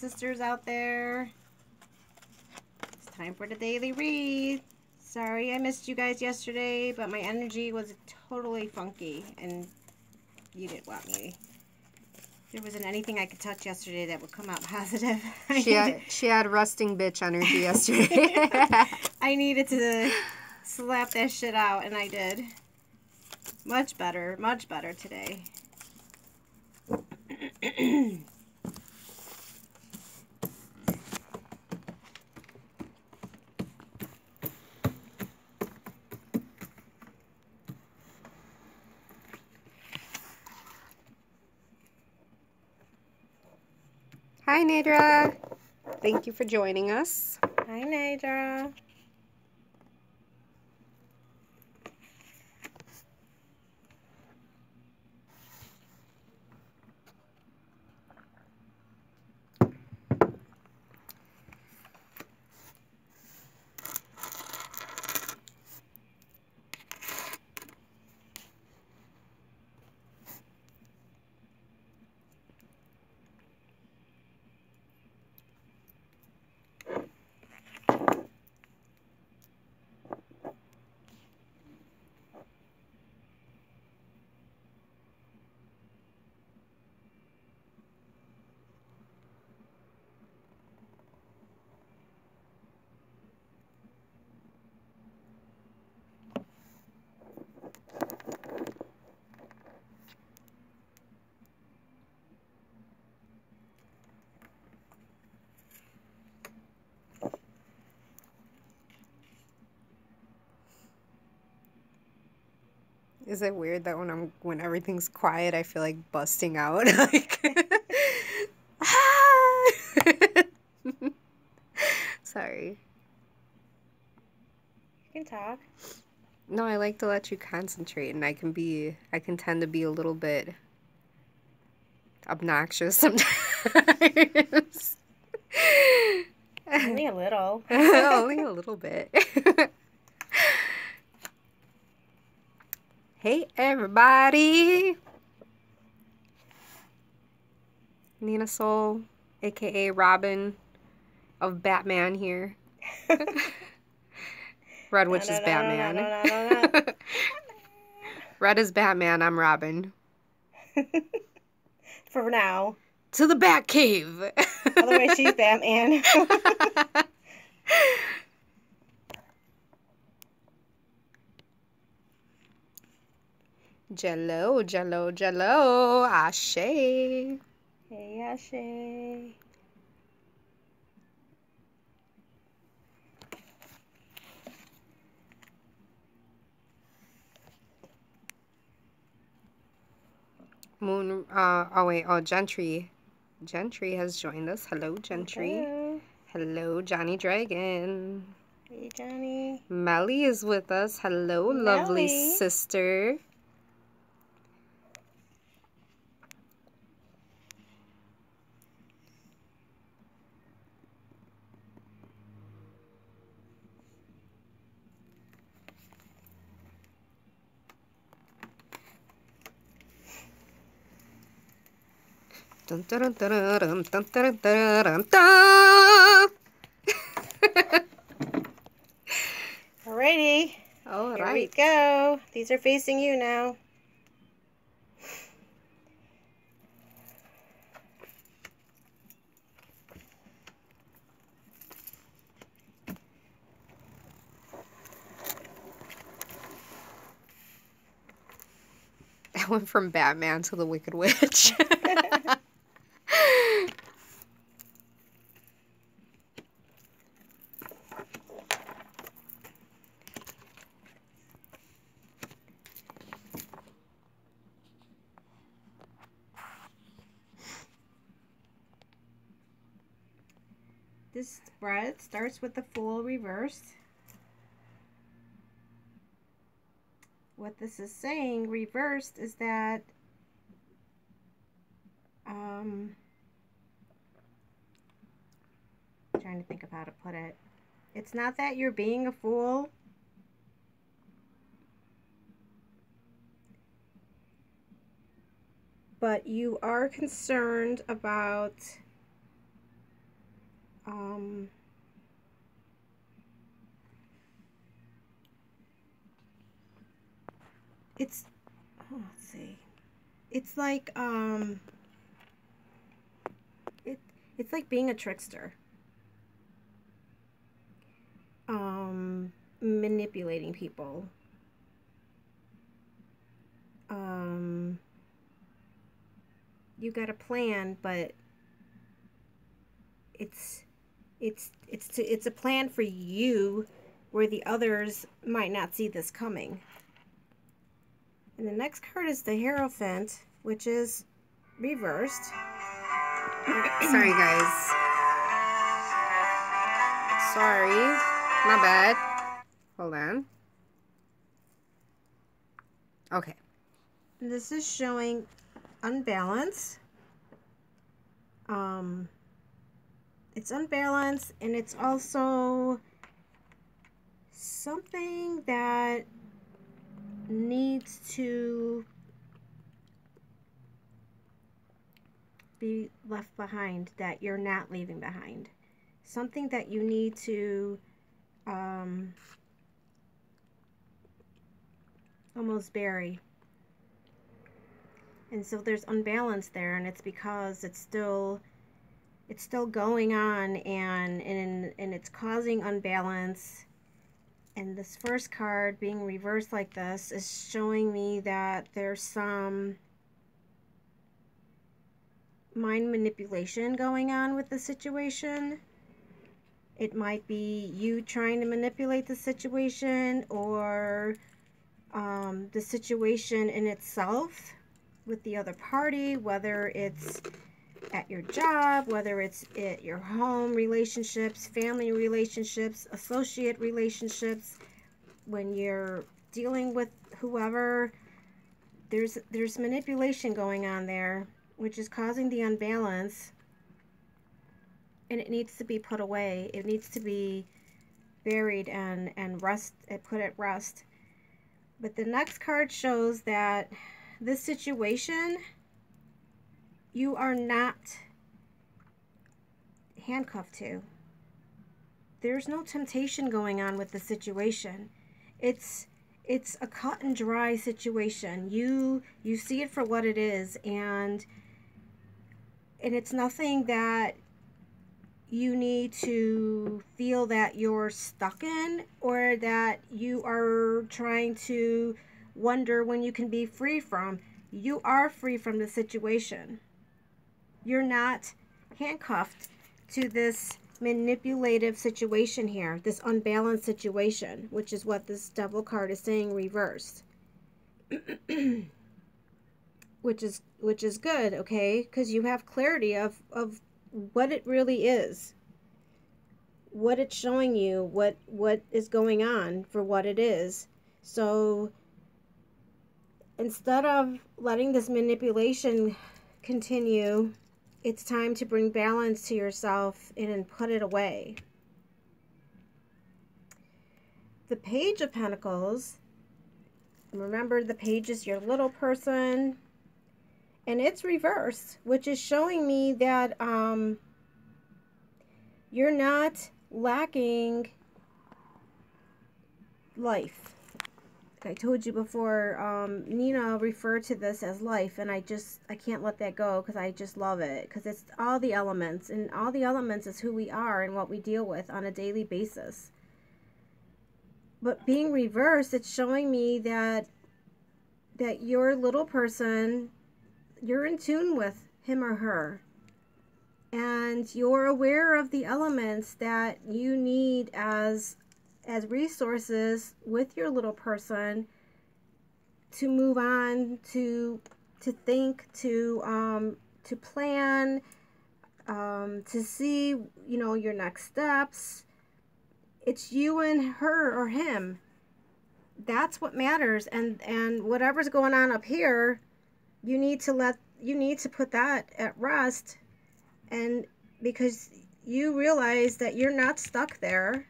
sisters out there. It's time for the daily read. Sorry I missed you guys yesterday, but my energy was totally funky and you didn't want me. There wasn't anything I could touch yesterday that would come out positive. She had resting bitch energy yesterday. I needed to slap that shit out, and I did. Much better today. Hi, Nadra. Thank you for joining us. Hi, Nadra. Is it weird that when everything's quiet, I feel like busting out? Like, sorry. You can talk. No, I like to let you concentrate, and I can tend to be a little bit obnoxious sometimes. Only a little. Only a little bit. Hey, everybody. Nina Soul, aka Robin of Batman here. Red Witch is Batman. Red is Batman, I'm Robin. For now. To the Batcave. Otherwise, she's Batman. Jello, jello, jello. Ashe. Hey, Ashe. Moon, Gentry. Gentry has joined us. Hello, Gentry. Hello, Johnny Dragon. Hey, Johnny. Melly is with us. Hello, Melly. Lovely sister. Dun, dun, dun, dun, dun, dun, dun, dun, dun. Alrighty. All Here we right. go. These are facing you now. I went from Batman to the Wicked Witch. This spread starts with the Fool reversed. What this is saying, reversed, is that trying to think of how to put it. It's not that you're being a fool. But you are concerned about it's, oh, let's see, it's like it's like being a trickster, manipulating people, you got a plan, but it's a plan for you where the others might not see this coming. And the next card is the Hierophant, which is reversed. Sorry, guys. Sorry. My bad. Hold on. Okay. This is showing unbalance. It's unbalanced, and it's also something that needs to be left behind, that you're not leaving behind. Something that you need to almost bury. And so there's unbalance there, and it's because it's still going on, and it's causing unbalance. And this first card being reversed like this is showing me that there's some mind manipulation going on with the situation. It might be you trying to manipulate the situation, or the situation in itself with the other party, whether it's at your job, whether it's at your home relationships, family relationships, associate relationships. When you're dealing with whoever, there's manipulation going on there, which is causing the unbalance, and it needs to be put away. It needs to be buried and put at rest. But the next card shows that this situation, you are not handcuffed to. There's no temptation going on with the situation. It's a cut and dry situation. You see it for what it is, and it's nothing that you need to feel that you're stuck in, or that you are trying to wonder when you can be free from. You are free from the situation. You're not handcuffed to this manipulative situation here, this unbalanced situation, which is what this Devil card is saying reversed. which is good, okay? Because you have clarity of what it really is, what it's showing you, what is going on for what it is. So instead of letting this manipulation continue, it's time to bring balance to yourself and put it away. The Page of Pentacles, remember the Page is your little person, and it's reversed, which is showing me that you're not lacking life. I told you before, Nina referred to this as life, and I can't let that go, because I just love it, because it's all the elements, and all the elements is who we are and what we deal with on a daily basis. But being reversed, it's showing me that your little person, you're in tune with him or her, and you're aware of the elements that you need as resources with your little person to move on, to think, to plan, to see, you know, your next steps. It's you and her or him. That's what matters. And whatever's going on up here, you need to put that at rest, and because you realize that you're not stuck there.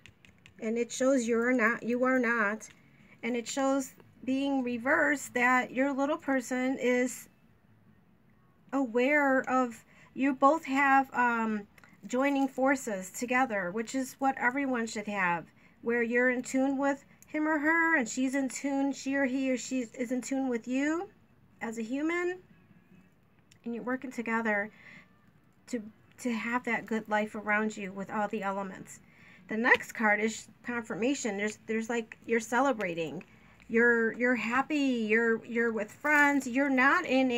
And it shows you are not, and it shows being reversed that your little person is aware of, you both have joining forces together, which is what everyone should have, where you're in tune with him or her, and she's in tune, she or he or she is in tune with you as a human, and you're working together to have that good life around you with all the elements. The next card is confirmation. There's like, you're celebrating, you're happy, you're with friends, you're not in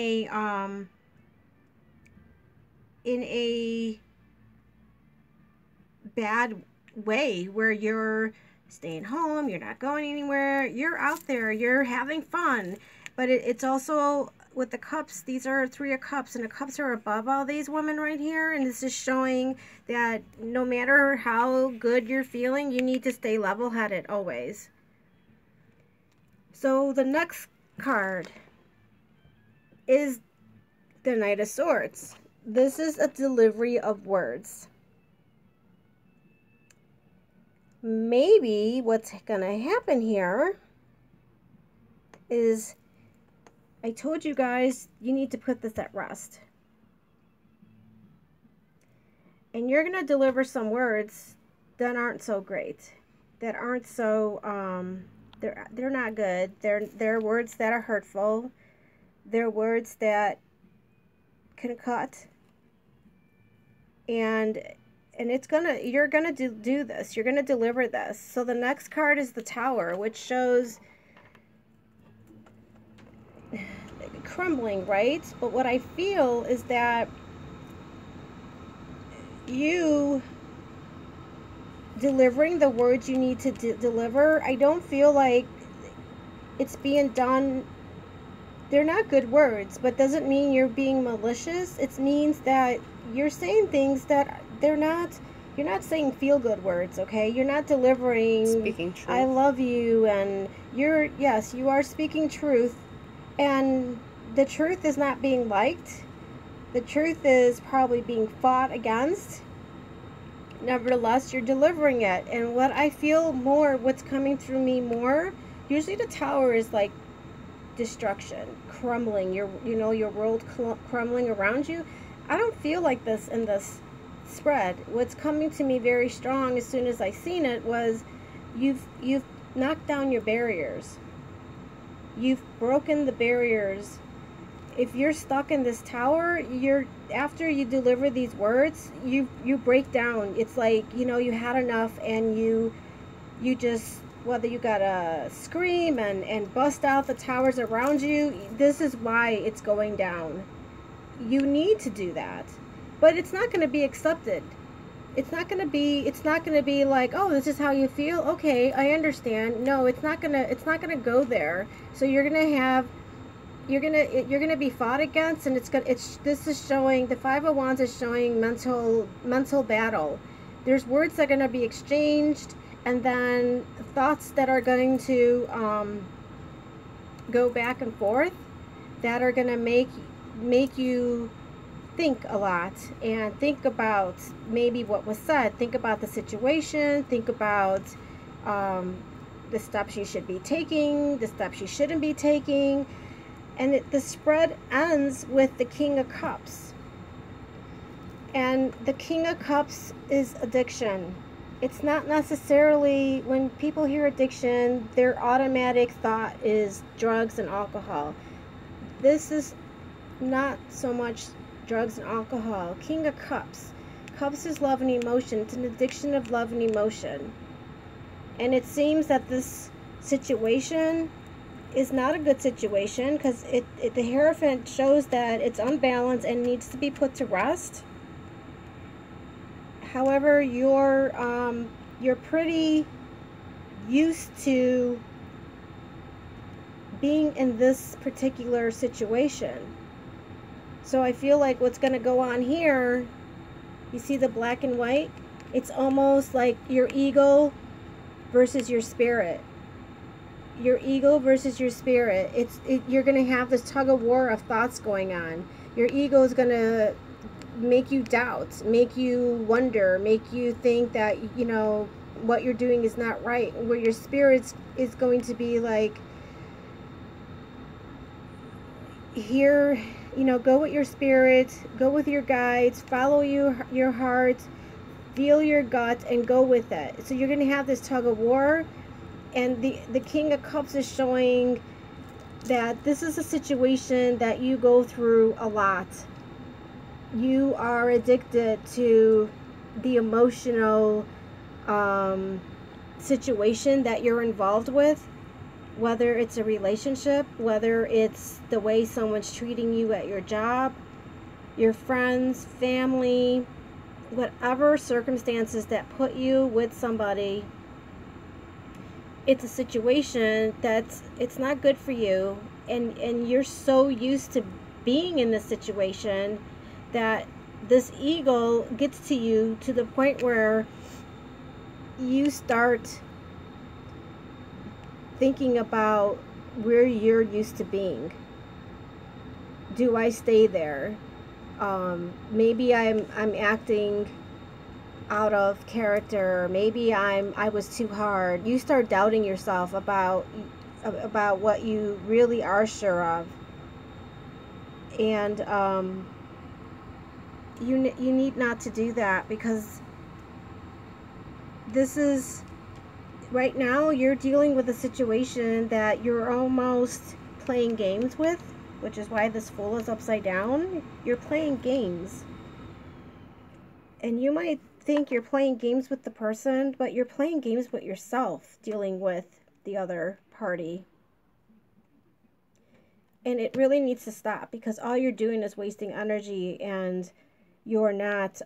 a bad way where you're staying home, you're not going anywhere, you're out there, you're having fun. But it's also with the cups, these are 3 of cups, and the cups are above all these women right here, and this is showing that no matter how good you're feeling, you need to stay level-headed always. So the next card is the Knight of Swords. This is a delivery of words. Maybe what's gonna happen here is, I told you guys, you need to put this at rest. And you're gonna deliver some words that aren't so great, that aren't so, they're not good. They're words that are hurtful. They're words that can cut. And you're gonna do this. You're gonna deliver this. So the next card is the Tower, which shows crumbling, right? But what I feel is that you delivering the words you need to deliver, I don't feel like it's being done. They're not good words, but doesn't mean you're being malicious. It means that you're saying things that you're not saying feel-good words, okay? You're not delivering speaking truth. I love you, and yes, you are speaking truth, and the truth is not being liked. The truth is probably being fought against. Nevertheless, you're delivering it. And what I feel more, what's coming through me more, usually the Tower is like destruction, crumbling, your world crumbling around you. I don't feel like this in this spread. What's coming to me very strong as soon as I seen it was you've knocked down your barriers. You've broken the barriers. If you're stuck in this tower, after you deliver these words, you break down. It's like, you had enough, and you just, whether you gotta scream and bust out the towers around you, this is why it's going down. You need to do that. But it's not going to be accepted. It's not going to be like, oh, this is how you feel. Okay, I understand. No, it's not going to go there. So you're going to be fought against, and this is showing, the Five of Wands is showing mental battle. There's words that are going to be exchanged, and then thoughts that are going to go back and forth, that are going to make you think a lot, and think about maybe what was said, think about the situation, think about the steps you should be taking, the steps you shouldn't be taking. And the spread ends with the King of Cups. And the King of Cups is addiction. It's not necessarily, when people hear addiction, their automatic thought is drugs and alcohol. This is not so much drugs and alcohol. King of Cups. Cups is love and emotion. It's an addiction of love and emotion. And it seems that this situation is not a good situation, because the Hierophant shows that it's unbalanced and needs to be put to rest. However, you're pretty used to being in this particular situation. So I feel like what's going to go on here, you see the black and white? It's almost like your ego versus your spirit. Your ego versus your spirit. You're going to have this tug of war of thoughts going on. Your ego is going to make you doubt, make you wonder, make you think that, what you're doing is not right. Where your spirit is going to be like, here, go with your spirit, go with your guides, follow your heart, feel your gut and go with it. So you're going to have this tug of war, and the King of Cups is showing that this is a situation that you go through a lot. You are addicted to the emotional situation that you're involved with, whether it's a relationship, whether it's the way someone's treating you at your job, your friends, family, whatever circumstances that put you with somebody. It's a situation it's not good for you, and you're so used to being in this situation that this ego gets to you to the point where you start thinking about where you're used to being. Do I stay there? Maybe I'm acting out of character. Maybe I was too hard. You start doubting yourself about what you really are sure of, and you need not to do that, because this is right now you're dealing with a situation that you're almost playing games with, which is why this Fool is upside down. You're playing games, and you might think you're playing games with the person, but you're playing games with yourself, dealing with the other party. And it really needs to stop, because all you're doing is wasting energy, and you're not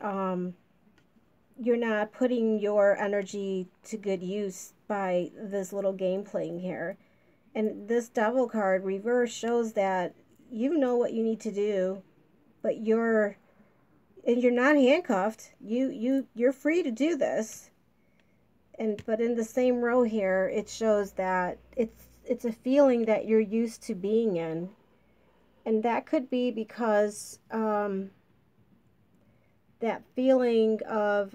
putting your energy to good use by this little game playing here. And this Devil card reverse shows that you know what you need to do, but you're not handcuffed. You're free to do this. But in the same row here, it shows that it's a feeling that you're used to being in. And that could be because that feeling of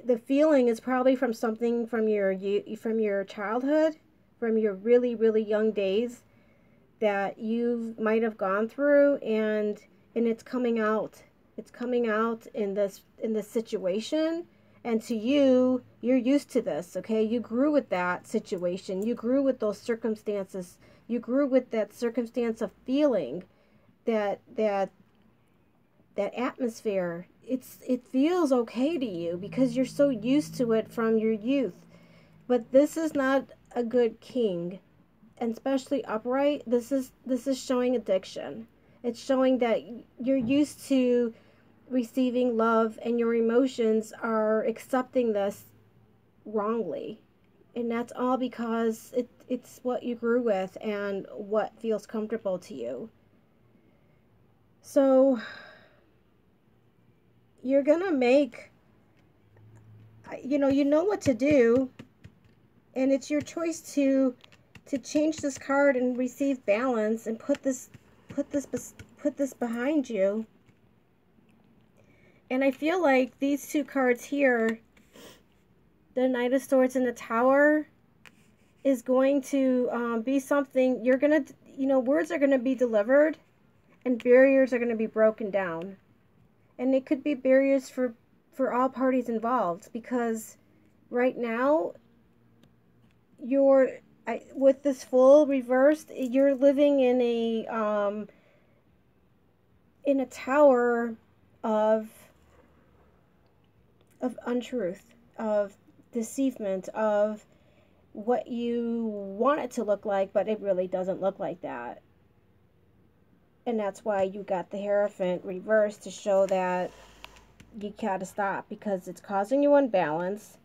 the feeling is probably from something from your childhood, from your really, really young days that you might have gone through, and it's coming out. It's coming out in this situation. And to you, you're used to this, okay? You grew with that situation. You grew with those circumstances. You grew with that circumstance of feeling that atmosphere. It feels okay to you because you're so used to it from your youth. But this is not a good king, and especially upright. This is showing addiction. It's showing that you're used to receiving love, and your emotions are accepting this wrongly, and that's all because it's what you grew with and what feels comfortable to you. So you're gonna make, you know what to do, and it's your choice to change this card and receive balance and put this behind you. And I feel like these two cards here, the Knight of Swords and the Tower, is going to be something you're going to, words are going to be delivered, and barriers are going to be broken down. And it could be barriers for all parties involved, because right now, with this Fool reversed, you're living in a tower of untruth, of deceivement, of what you want it to look like, but it really doesn't look like that. And that's why you got the Hierophant reversed, to show that you gotta stop, because it's causing you unbalance,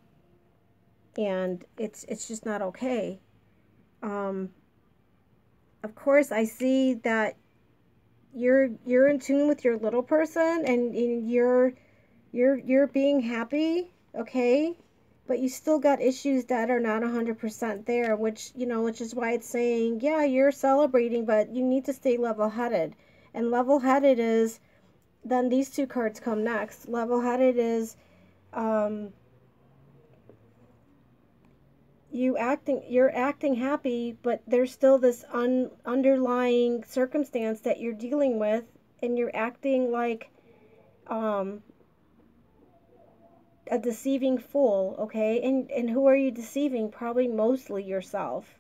and it's just not okay. Of course, I see that you're in tune with your little person, and you're being happy, okay? But you still got issues that are not 100% there, which is why it's saying, yeah, you're celebrating, but you need to stay level-headed. And level-headed is, then these two cards come next. Level-headed is, you're acting happy, but there's still this underlying circumstance that you're dealing with, and you're acting like a deceiving fool, okay? And who are you deceiving? Probably mostly yourself.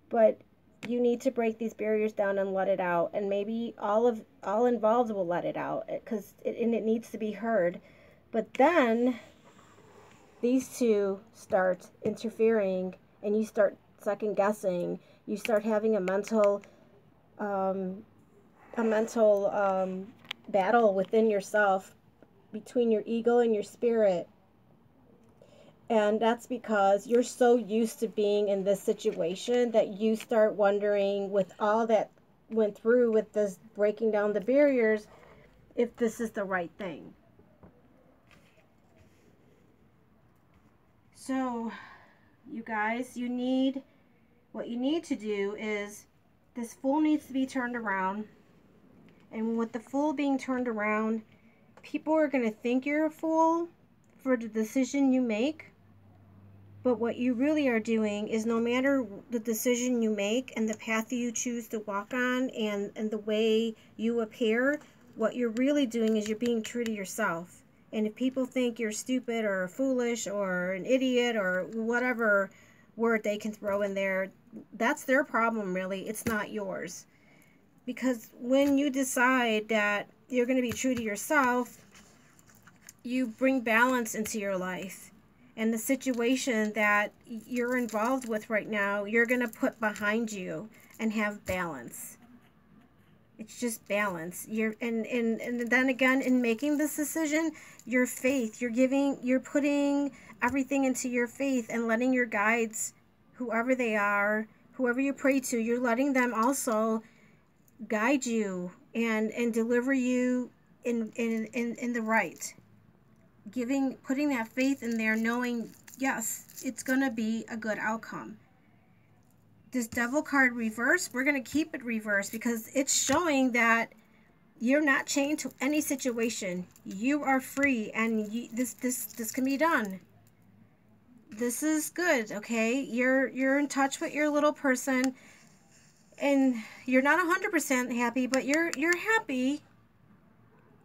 But you need to break these barriers down and let it out, and maybe all involved will let it out, because it needs to be heard. But then these two start interfering, and you start second guessing. You start having a mental battle within yourself, between your ego and your spirit. And that's because you're so used to being in this situation that you start wondering, with all that went through with this breaking down the barriers, if this is the right thing. So, you guys, what you need to do is, this fool needs to be turned around. And with the fool being turned around, people are going to think you're a fool for the decision you make. But what you really are doing is, no matter the decision you make and the path you choose to walk on, and the way you appear, what you're really doing is you're being true to yourself. And if people think you're stupid or foolish or an idiot or whatever word they can throw in there, that's their problem, really. It's not yours. Because when you decide that you're going to be true to yourself, you bring balance into your life. And the situation that you're involved with right now, you're going to put behind you and have balance. It's just balance. And then again, in making this decision, your faith, you're putting everything into your faith and letting your guides, whoever they are, whoever you pray to, you're letting them also guide you and deliver you in the right. Putting that faith in there, knowing, yes, it's gonna be a good outcome. This Devil card reversed, we're gonna keep it reversed, because it's showing that you're not chained to any situation. You are free, and this can be done. This is good, okay? You're in touch with your little person, and you're not 100% happy, but you're happy.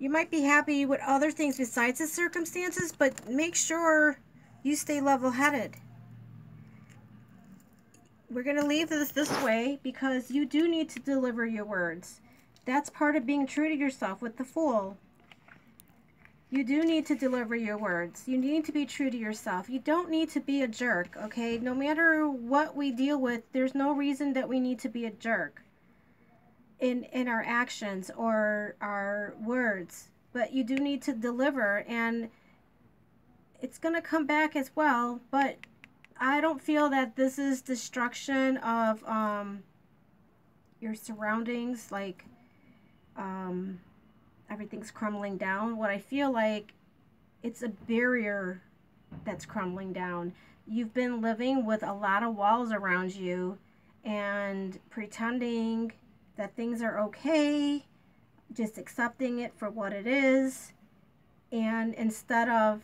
You might be happy with other things besides the circumstances, but make sure you stay level-headed. We're going to leave this way, because you do need to deliver your words. That's part of being true to yourself with the Fool. You do need to deliver your words. You need to be true to yourself. You don't need to be a jerk, okay? No matter what we deal with, there's no reason that we need to be a jerk in our actions or our words. But you do need to deliver, and it's going to come back as well. But I don't feel that this is destruction of your surroundings, like everything's crumbling down. What I feel like, it's a barrier that's crumbling down. You've been living with a lot of walls around you and pretending that things are okay, just accepting it for what it is. And instead of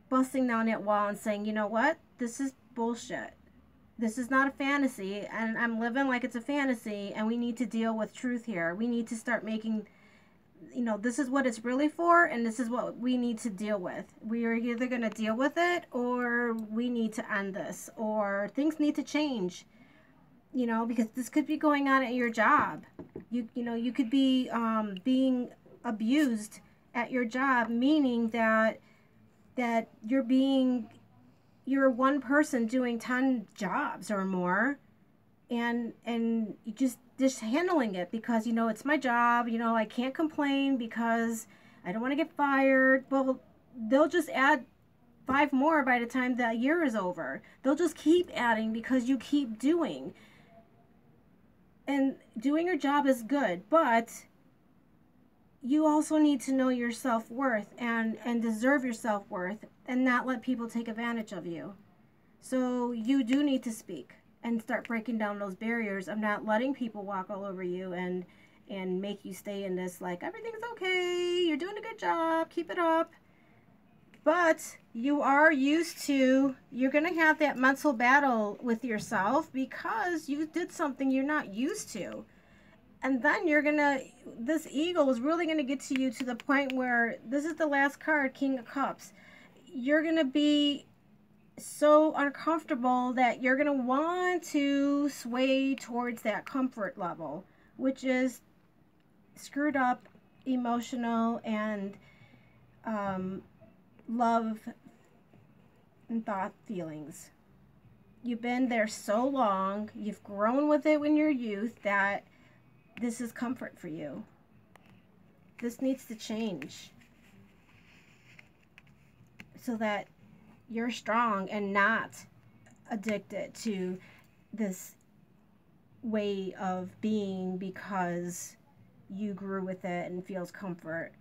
busting down that wall and saying, you know what, this is bullshit. This is not a fantasy, and I'm living like it's a fantasy, and we need to deal with truth here. We need to start making, you know, this is what it's really for, and this is what we need to deal with. We are either going to deal with it, or we need to end this, or things need to change. You know, because this could be going on at your job. You know, you could be being abused at your job, meaning that you're one person doing 10 jobs or more, and you just handling it because, you know, it's my job, you know, I can't complain because I don't want to get fired. Well, they'll just add 5 more by the time that year is over. They'll just keep adding because you keep doing. And doing your job is good, but you also need to know your self-worth and deserve your self-worth, and not let people take advantage of you. So you do need to speak and start breaking down those barriers of not letting people walk all over you and make you stay in this, like, everything's okay, you're doing a good job, keep it up. But you are used to, you're going to have that mental battle with yourself because you did something you're not used to. And then this ego is really gonna get to you to the point where this is the last card, King of Cups. You're gonna be so uncomfortable that you're gonna want to sway towards that comfort level, which is screwed up, emotional, and love and thought feelings. You've been there so long, you've grown with it in your youth, that this is comfort for you. This needs to change so that you're strong and not addicted to this way of being because you grew with it and feels comfort.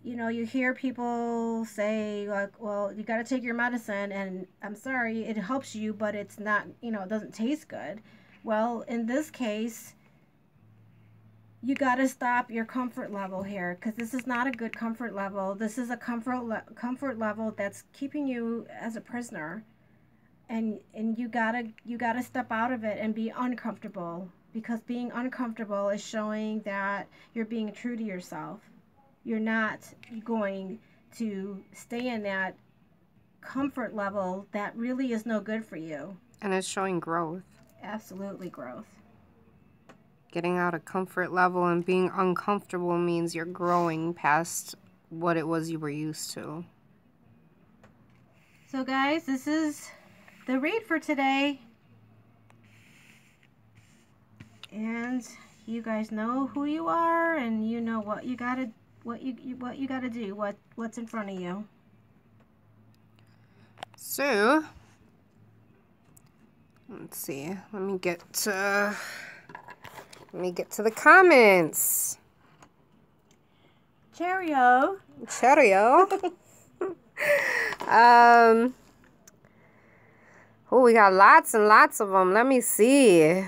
You know, you hear people say, like, well, you got to take your medicine, and I'm sorry, it helps you, but it's not, you know, it doesn't taste good. Well, in this case, you got to stop your comfort level here, because this is not a good comfort level. This is a comfort level that's keeping you as a prisoner, and you gotta step out of it and be uncomfortable, because being uncomfortable is showing that you're being true to yourself. You're not going to stay in that comfort level that really is no good for you. And it's showing growth. Absolutely growth. Getting out of comfort level and being uncomfortable means you're growing past what it was you were used to. So guys, this is the read for today. And you guys know who you are, and you know what you gotta do, what's in front of you. So let's see. Let me get to the comments. Cheerio. Oh, we got lots and lots of them. Let me see.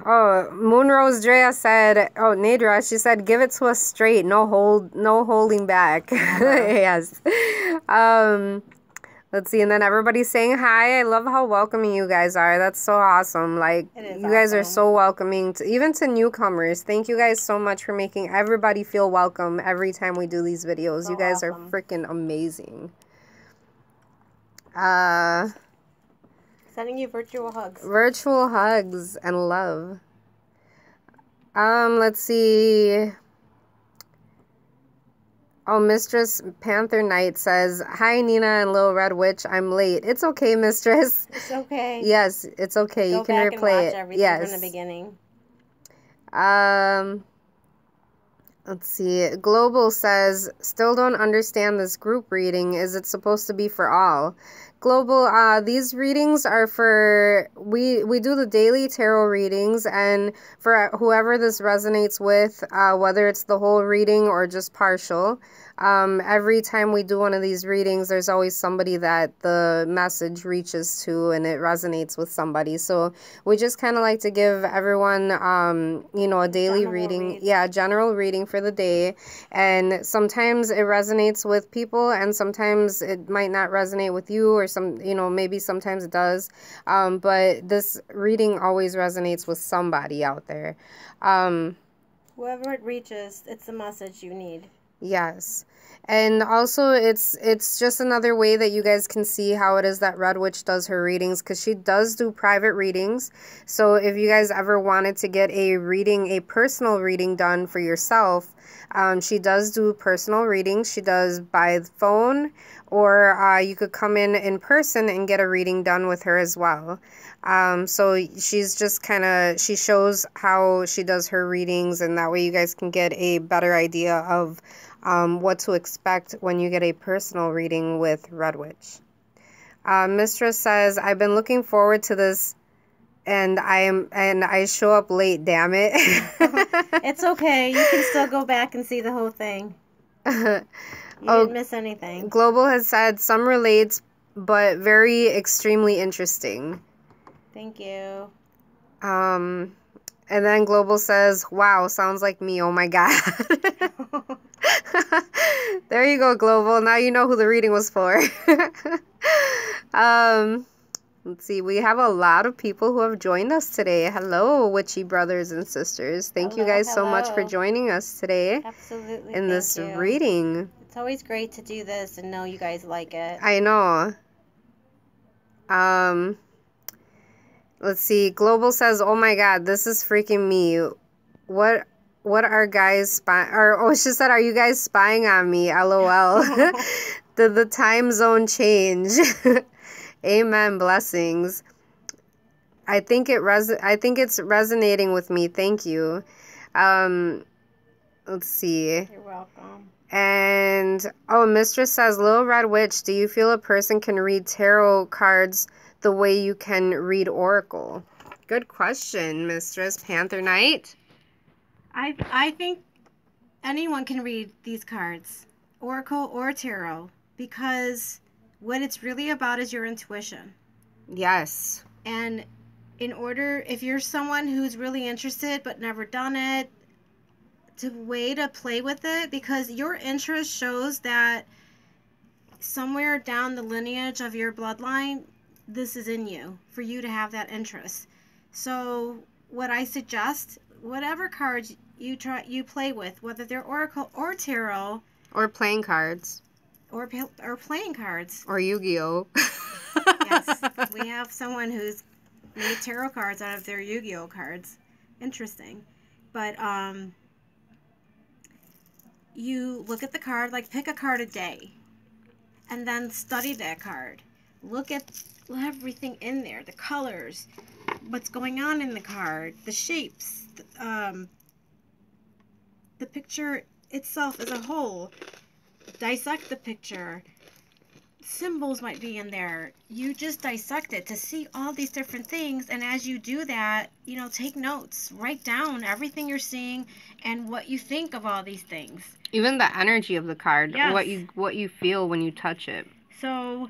Oh, Moonrose Drea said, oh, Nadra, she said, give it to us straight. No holding back. Yes. Let's see. And then everybody's saying hi. I love how welcoming you guys are. That's so awesome. Like, you guys are so welcoming, even to newcomers. Thank you guys so much for making everybody feel welcome every time we do these videos. So you guys are freaking amazing. Sending you virtual hugs. Virtual hugs and love. Let's see. Oh, Mistress Panther Knight says, hi, Nina and Little Red Witch. I'm late. It's okay, Mistress. It's okay. Yes, it's okay. You can replay it. Go back and watch everything from the beginning. Let's see. Global says, still don't understand this group reading. Is it supposed to be for all? Global, these readings are for, we do the daily tarot readings, and for whoever this resonates with, whether it's the whole reading or just partial, every time we do one of these readings, there's always somebody that the message reaches to and it resonates with somebody. So we just kind of like to give everyone, you know, a daily reading. Yeah, a general reading for the day. And sometimes it resonates with people and sometimes it might not resonate with you, or some, you know, maybe sometimes it does. But this reading always resonates with somebody out there. Whoever it reaches, it's the message you need. Yes. And also it's just another way that you guys can see how it is that Red Witch does her readings, because she does do private readings. So if you guys ever wanted to get a reading, a personal reading done for yourself, she does do personal readings. She does by phone, or you could come in person and get a reading done with her as well. So she's just kind of, she shows how she does her readings, and that way you guys can get a better idea of what to expect when you get a personal reading with Red Witch. Mistress says, I've been looking forward to this, and I show up late, damn it. It's okay. You can still go back and see the whole thing. You didn't miss anything. Global has said, some relates, but very extremely interesting. Thank you. And then Global says, wow, sounds like me. Oh my God. There you go, Global. Now you know who the reading was for. Let's see. We have a lot of people who have joined us today. Hello, witchy brothers and sisters. Thank you guys so much for joining us today. Absolutely. In this reading. It's always great to do this and know you guys like it. I know. Let's see. Global says, "Oh my God, this is freaking me. What are guys spying?" Or she said, "Are you guys spying on me?" LOL. Did the time zone change? Amen. Blessings. I think it's resonating with me. Thank you. Let's see. You're welcome. And Mistress says, "Little Red Witch, do you feel a person can read tarot cards the way you can read oracle?" Good question, Mistress Panther Knight. I think anyone can read these cards, oracle or tarot, because what it's really about is your intuition. Yes. And if you're someone who's really interested but never done it, to play with it, because your interest shows that somewhere down the lineage of your bloodline, this is in you, for you to have that interest. So what I suggest, whatever cards you play with, whether they're oracle or tarot, or playing cards, or playing cards, or Yu-Gi-Oh. Yes, we have someone who's made tarot cards out of their Yu-Gi-Oh cards. Interesting. But you look at the card, like pick a card a day, and then study that card. Look at everything in there, the colors, what's going on in the card, the shapes, the picture itself as a whole. Dissect the picture. Symbols might be in there. You just dissect it to see all these different things, and as you do that, take notes. Write down everything you're seeing and what you think of all these things. Even the energy of the card, yes. what you feel when you touch it. So,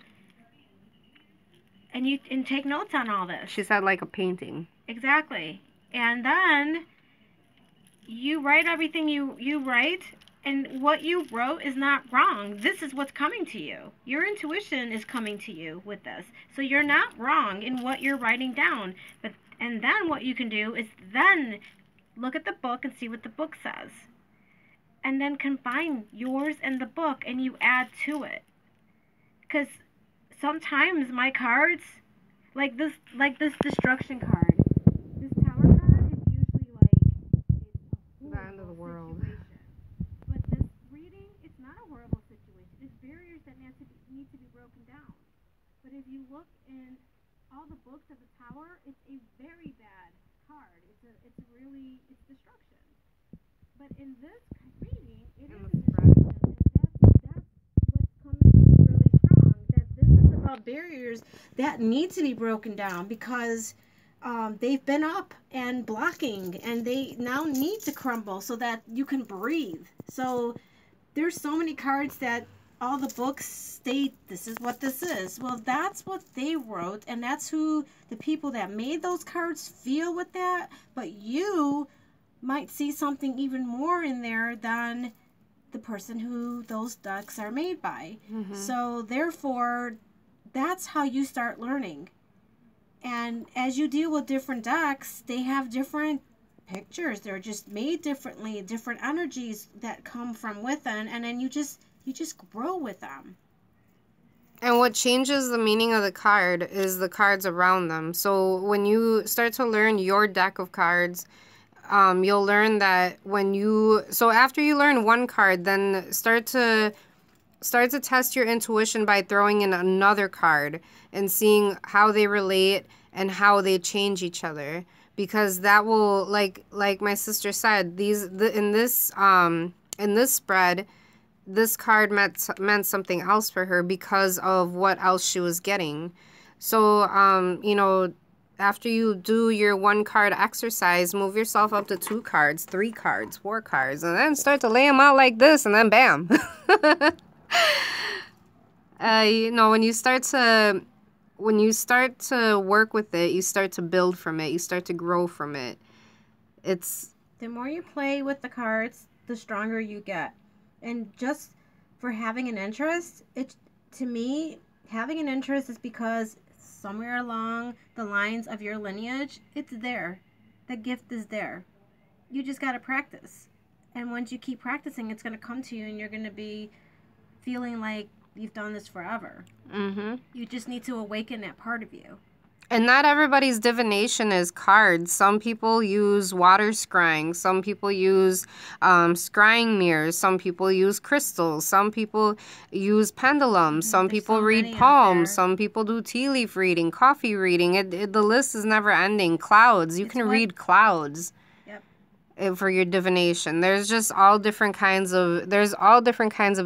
and take notes on all this. She said like a painting. Exactly. And then you write everything you write. And what you wrote is not wrong. This is what's coming to you. Your intuition is coming to you with this. So you're not wrong in what you're writing down. And then what you can do is then look at the book and see what the book says. And then combine yours and the book, and you add to it. Because sometimes my cards, like this destruction card, this tower card is usually like the end of the world. But this reading, it's not a horrible situation. It's barriers that need to be broken down. But if you look in all the books of the tower, it's a very bad card. It's destruction. But in this reading, it is destruction. And that's what comes to be really strong. That this is about barriers that need to be broken down, because they've been up and blocking, and they now need to crumble so that you can breathe. So there's so many cards that all the books state this is what this is. Well, that's what they wrote, and that's who the people that made those cards feel with that. But you might see something even more in there than the person who those decks are made by. Mm-hmm. So therefore, that's how you start learning. And as you deal with different decks, they have different pictures. They're just made differently, different energies that come from within, and then you just grow with them. And what changes the meaning of the card is the cards around them. So when you start to learn your deck of cards, you'll learn that after you learn one card, then start to test your intuition by throwing in another card and seeing how they relate and how they change each other, because that will, like my sister said, in this spread, this card meant something else for her because of what else she was getting. So after you do your one card exercise, move yourself up to 2 cards, 3 cards, 4 cards, and then start to lay them out like this, and then bam. When you start to work with it, you start to build from it, you start to grow from it. The more you play with the cards, the stronger you get. And just for having an interest, to me, having an interest is because somewhere along the lines of your lineage, it's there. The gift is there. You just got to practice. And once you keep practicing, it's going to come to you and you're going to be feeling like you've done this forever. Mm-hmm. You just need to awaken that part of you. And not everybody's divination is cards. Some people use water scrying. Some people use scrying mirrors. Some people use crystals. Some people use pendulums. Some There's people so read many out palms. there. Some people do tea leaf reading, coffee reading. The list is never ending. Clouds. You It's can what- read clouds. Yep. For your divination. There's all different kinds of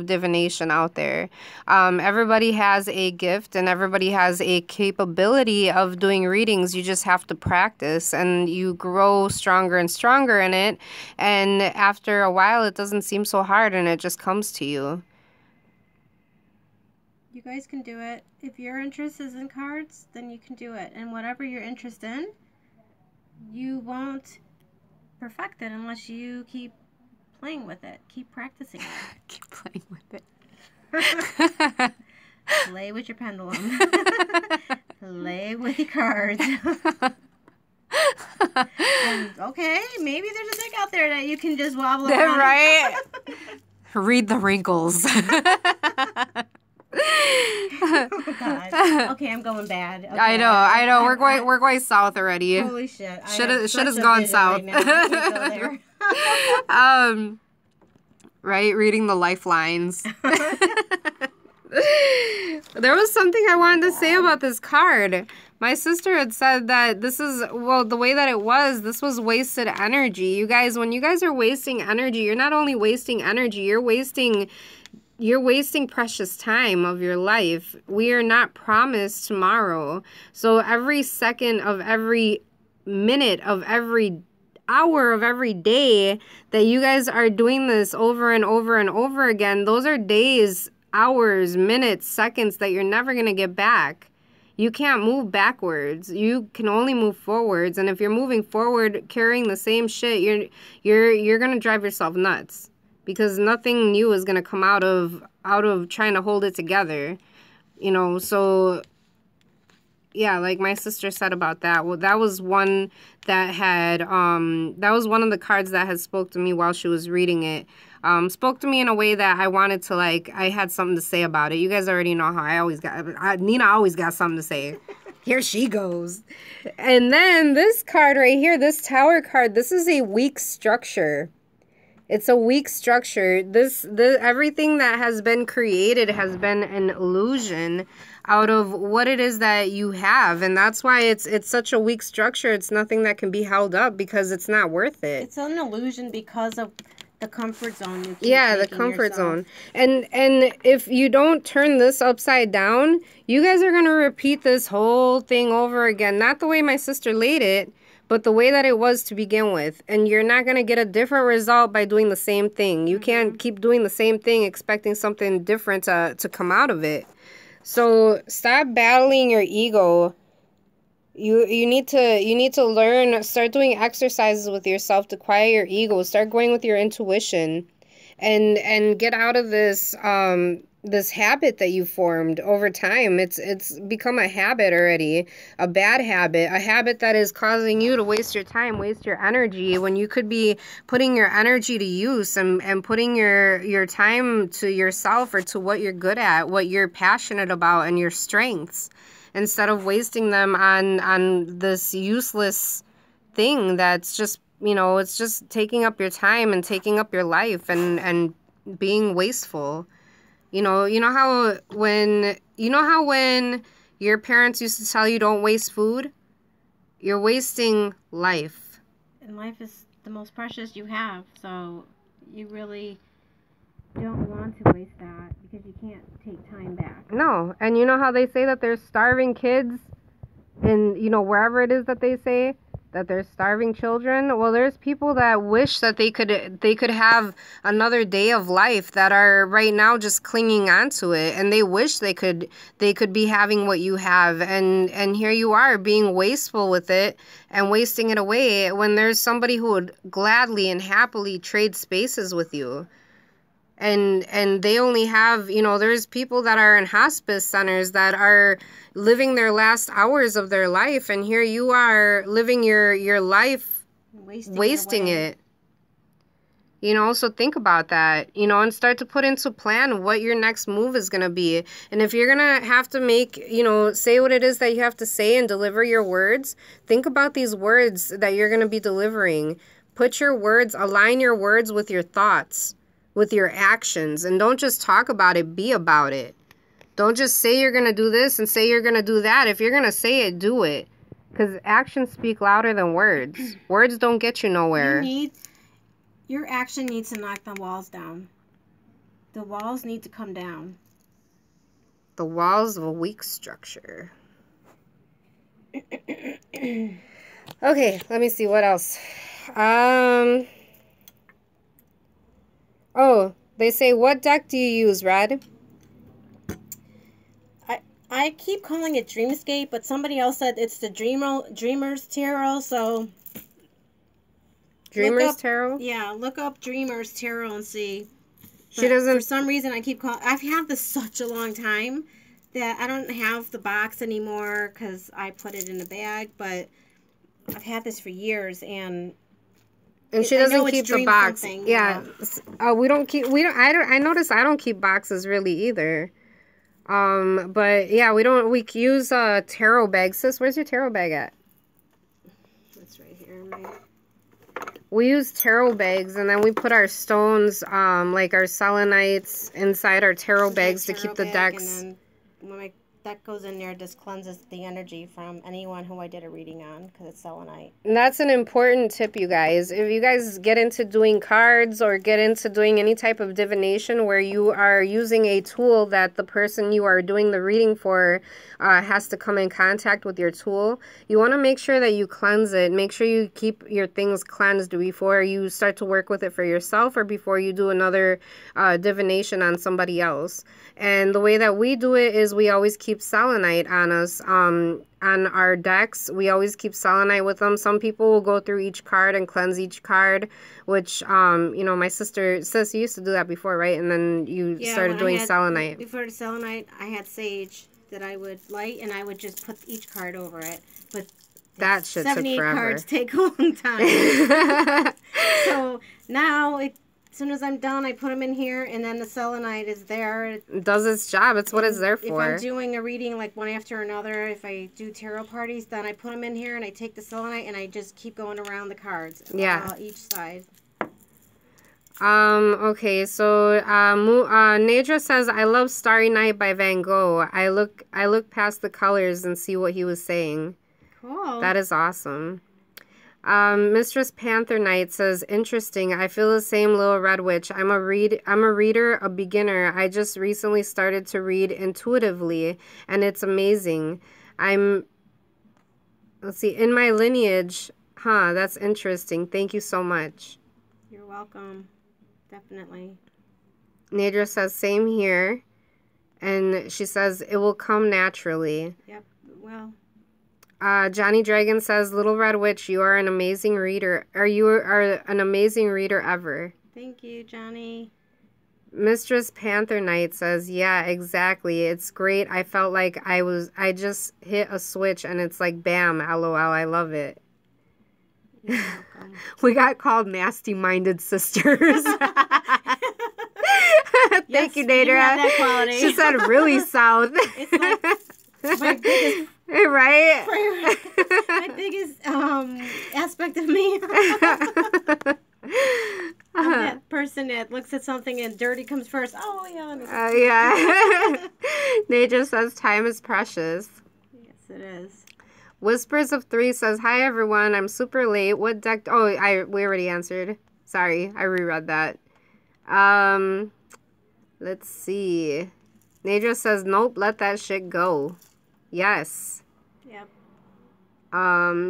divination out there. Everybody has a gift and everybody has a capability of doing readings. You just have to practice and you grow stronger and stronger in it, and after a while it doesn't seem so hard and it just comes to you. You guys can do it. If your interest is in cards, then you can do it. And whatever your interest in, you won't perfect it unless you keep playing with it. Keep practicing it. Keep playing with it. Play with your pendulum. Play with your cards. And, okay, maybe there's a deck out there that you can just wobble around. Right? Read the wrinkles. Oh, God. Okay, I'm going bad. Okay, I know. We're going south already. Holy shit. Should have gone south. Right now. I can't go there. Right, reading the lifelines. There was something I wanted to say about this card. My sister had said that the way that this was wasted energy. You guys, when you guys are wasting energy, you're not only wasting energy, you're wasting precious time of your life. We are not promised tomorrow. So every second of every minute of every hour of every day that you guys are doing this over and over and over again, those are days, hours, minutes, seconds that you're never going to get back. You can't move backwards. You can only move forwards. And if you're moving forward carrying the same shit, you're going to drive yourself nuts. Because nothing new is going to come out of trying to hold it together, so yeah, like my sister said about that. Well, that was one that had that was one of the cards that had spoke to me while she was reading it. Spoke to me in a way that I wanted to, I had something to say about it. You guys already know how Nina always got something to say. Here she goes. And then this card right here, this Tower card, this is a weak structure. It's a weak structure. Everything that has been created has been an illusion out of what it is that you have, and that's why it's such a weak structure. It's nothing that can be held up because it's not worth it. It's an illusion because of the comfort zone you keep the comfort zone. And if you don't turn this upside down, you guys are going to repeat this whole thing over again. Not the way my sister laid it, but the way that it was to begin with. And you're not going to get a different result by doing the same thing. You can't keep doing the same thing expecting something different to come out of it. So stop battling your ego. You need to learn, start doing exercises with yourself to quiet your ego. Start going with your intuition and get out of this this habit that you formed over time. It's become a habit already, a bad habit, a habit that is causing you to waste your time, waste your energy, when you could be putting your energy to use and putting your time to yourself or to what you're good at, what you're passionate about, and your strengths, instead of wasting them on this useless thing that's just, it's just taking up your time and taking up your life and being wasteful. You know how when your parents used to tell you don't waste food? You're wasting life. And life is the most precious you have, so you really don't want to waste that because you can't take time back. No, and you know how they say that there's starving kids in, wherever it is that they say that there's starving children? Well, there's people that wish that they could have another day of life that are right now just clinging onto it, and they wish they could be having what you have, and here you are being wasteful with it and wasting it away when there's somebody who would gladly and happily trade spaces with you. and they only have, you know, there's people that are in hospice centers that are living their last hours of their life, and here you are living your life wasting it. You know, so think about that, you know, and start to put into plan what your next move is going to be. And if you're going to have to make, you know, say what it is that you have to say and deliver your words, think about these words that you're going to be delivering. Put your words, align your words with your thoughts, with your actions, and don't just talk about it, be about it. Don't just say you're going to do this and say you're going to do that. If you're going to say it, do it. Because actions speak louder than words. Words don't get you nowhere. Your action needs to knock the walls down. The walls need to come down. The walls of a weak structure. Okay, let me see what else. Oh, they say, what deck do you use, Red? I keep calling it Dreamscape, but somebody else said it's the Dreamer's Tarot, so... Dreamer's Tarot? Yeah, look up Dreamer's Tarot and see. She doesn't... For some reason, I keep calling... I've had this such a long time that I don't have the box anymore because I put it in a bag, but I've had this for years, and she doesn't keep the box. Something, yeah. We don't keep... I notice I don't keep boxes really either. But yeah, we use tarot bags. Sis, where's your tarot bag at? It's right here, right? We use tarot bags, and then we put our stones, like our selenites, inside our tarot bags to keep the decks. And then when my deck goes in there, it just cleanses the energy from anyone who I did a reading on, because it's selenite. And that's an important tip, you guys. If you guys get into doing cards or get into doing any type of divination where you are using a tool that the person you are doing the reading for has to come in contact with your tool, you want to make sure that you cleanse it. Make sure you keep your things cleansed before you start to work with it for yourself or before you do another divination on somebody else. And the way that we do it is we always keep selenite on us. On our decks, we always keep selenite with them. Some people will go through each card and cleanse each card, which, you know, my sister, Sis, you used to do that before, right? And then you started doing selenite. Before the selenite, I had sage that I would light, and I would just put each card over it. But that shit took forever. 78 cards take a long time. So now as soon as I'm done, I put them in here, and then the selenite is there. It does its job. It's what it's there for. If I'm doing a reading like one after another, if I do tarot parties, then I put them in here, and I take the selenite, and I just keep going around the cards. Yeah. Each side. Okay, so Nadra says, I love Starry Night by Van Gogh. I look past the colors and see what he was saying. Cool. That is awesome. Mistress Panther Knight says, interesting. I feel the same, Little Red Witch. I'm a reader, a beginner. I just recently started to read intuitively, and it's amazing. Let's see, in my lineage. Huh, that's interesting. Thank you so much. You're welcome. Definitely. Nadra says, same here. And she says, it will come naturally. Yep, well. Johnny Dragon says, Little Red Witch, you are an amazing reader. You are an amazing reader ever. Thank you, Johnny. Mistress Panther Knight says, yeah, exactly. It's great. I felt like I just hit a switch and it's like, bam, LOL, I love it. We got called nasty-minded sisters. Thank you, Nadra. You have that quality. She said really south. It's like my biggest, right? My biggest aspect of me. I'm that person that looks at something and dirty comes first. Oh, yeah. Yeah. Nadra says time is precious. Yes, it is. Whispers of Three says, hi, everyone. I'm super late. What deck? Oh, we already answered. Sorry, I reread that. Let's see. Nadra says, nope, let that shit go. Yes. Yep.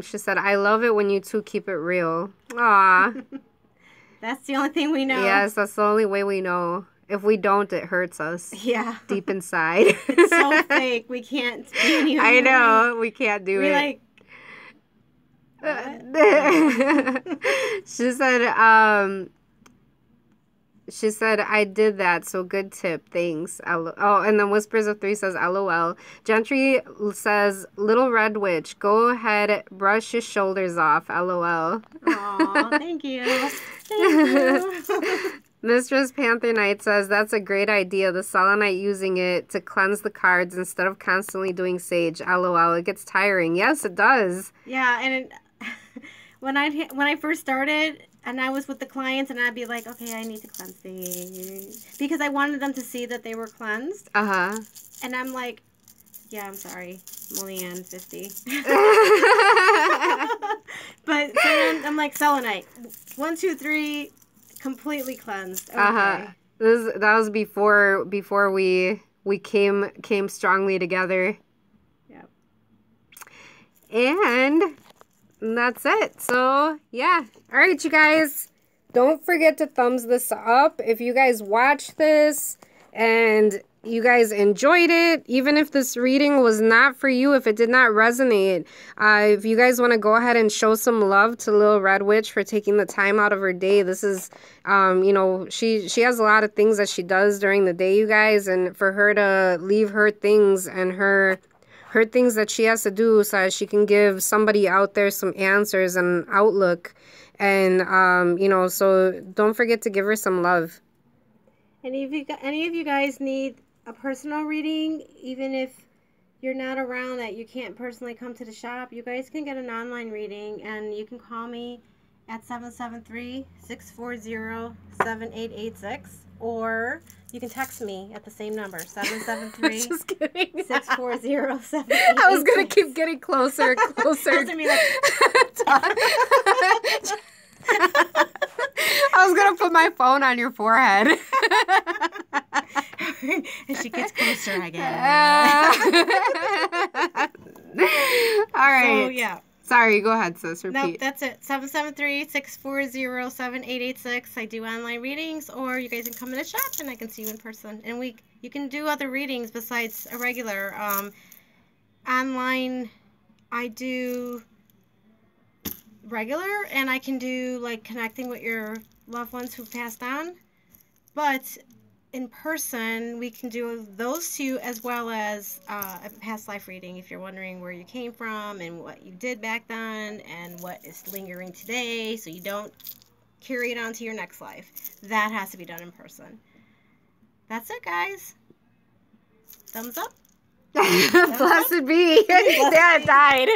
She said, I love it when you two keep it real. Aw. That's the only thing we know. Yes, that's the only way we know. If we don't, it hurts us. Yeah. Deep inside. It's so fake. We can't do anything. I know. We can't do it. Like. She said, I'm She said, I did that, so good tip. Thanks. Oh, and then Whispers of Three says, LOL. Gentry says, Little Red Witch, go ahead, brush your shoulders off. LOL. Aw, thank you. Thank you. Mistress Panther Knight says, that's a great idea. The Selenite using it to cleanse the cards instead of constantly doing Sage. LOL. It gets tiring. Yes, it does. Yeah, and when I first started, and I was with the clients, and I'd be like, okay, I need to cleanse these. Because I wanted them to see that they were cleansed. Uh-huh. And I'm like, yeah, I'm sorry. I'm only on 50. But then I'm like, Selenite. 1, 2, 3, completely cleansed. Okay. Uh-huh. That was before we came strongly together. Yep. And that's it. So, yeah. All right, you guys. Don't forget to thumbs this up if you guys watch this and you guys enjoyed it. Even if this reading was not for you, if it did not resonate, if you guys want to go ahead and show some love to Little Red Witch for taking the time out of her day. This is, you know, she has a lot of things that she does during the day, you guys. And for her to leave her things and her things that she has to do so that she can give somebody out there some answers and outlook. And, you know, so don't forget to give her some love. And if any of you guys need a personal reading, even if you're not around that you can't personally come to the shop, you guys can get an online reading, and you can call me at 773-640-7886, or you can text me at the same number, 773-640-7886. I was going to keep getting closer and closer. I was going to put my phone on your forehead. And she gets closer again. All right. So, yeah. Sorry, go ahead, sis. Repeat. Nope, that's it. 773-640-7886. I do online readings, or you guys can come to the shop and I can see you in person. And you can do other readings besides a regular. Online, I do regular, and I can do like connecting with your loved ones who passed on. But in person, we can do those two, as well as a past life reading if you're wondering where you came from and what you did back then and what is lingering today, so you don't carry it on to your next life. That has to be done in person. That's it, guys. Thumbs up. Blessed be. Yeah, it died.